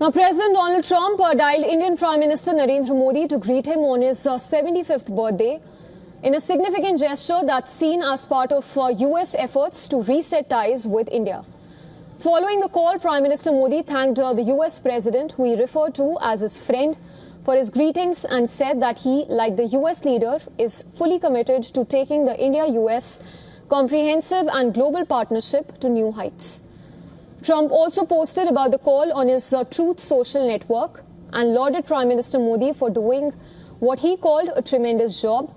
Now, President Donald Trump dialed Indian Prime Minister Narendra Modi to greet him on his 75th birthday in a significant gesture that's seen as part of US efforts to reset ties with India. Following the call, Prime Minister Modi thanked the US President, who he referred to as his friend, for his greetings and said that he, like the US leader, is fully committed to taking the India-US comprehensive and global partnership to new heights. Trump also posted about the call on his Truth social network and lauded Prime Minister Modi for doing what he called a tremendous job.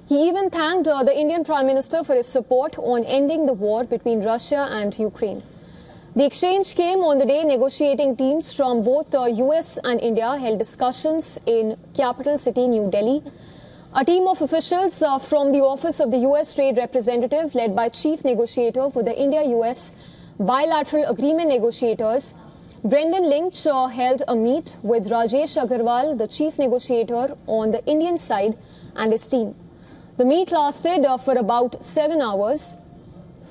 He even thanked the Indian Prime Minister for his support on ending the war between Russia and Ukraine. The exchange came on the day negotiating teams from both the US and India held discussions in capital city New Delhi. A team of officials from the Office of the US Trade Representative, led by Chief Negotiator for the India-US Bilateral Agreement Negotiators, Brendan Lynch, held a meet with Rajesh Agarwal, the Chief Negotiator on the Indian side, and his team. The meet lasted for about 7 hours.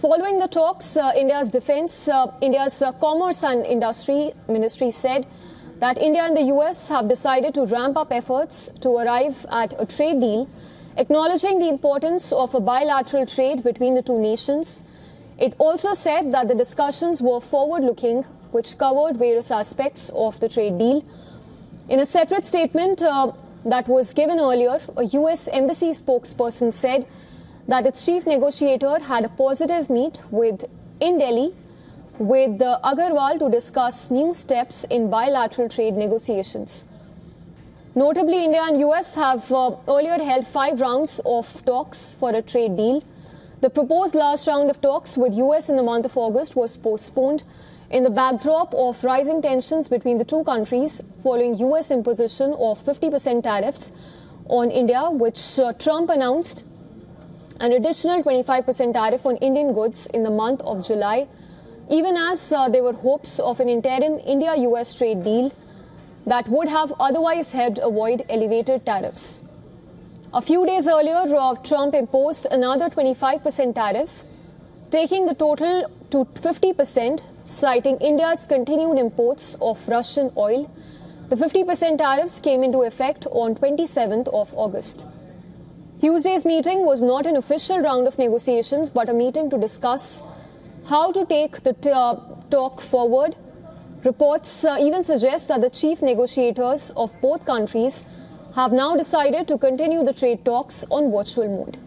Following the talks, India's Commerce and Industry Ministry said that India and the US have decided to ramp up efforts to arrive at a trade deal, acknowledging the importance of a bilateral trade between the two nations. It also said that the discussions were forward-looking, which covered various aspects of the trade deal. In a separate statement that was given earlier, a US embassy spokesperson said that its chief negotiator had a positive meet in Delhi with Agarwal to discuss new steps in bilateral trade negotiations. Notably, India and US have earlier held 5 rounds of talks for a trade deal. The proposed last round of talks with US in the month of August was postponed in the backdrop of rising tensions between the two countries following US imposition of 50% tariffs on India, which Trump announced an additional 25% tariff on Indian goods in the month of July, even as there were hopes of an interim India-US trade deal that would have otherwise helped avoid elevated tariffs. A few days earlier, Trump imposed another 25% tariff, taking the total to 50%, citing India's continued imports of Russian oil. The 50% tariffs came into effect on 27th of August. Tuesday's meeting was not an official round of negotiations, but a meeting to discuss how to take the talk forward. Reports even suggest that the chief negotiators of both countries have now decided to continue the trade talks on virtual mode.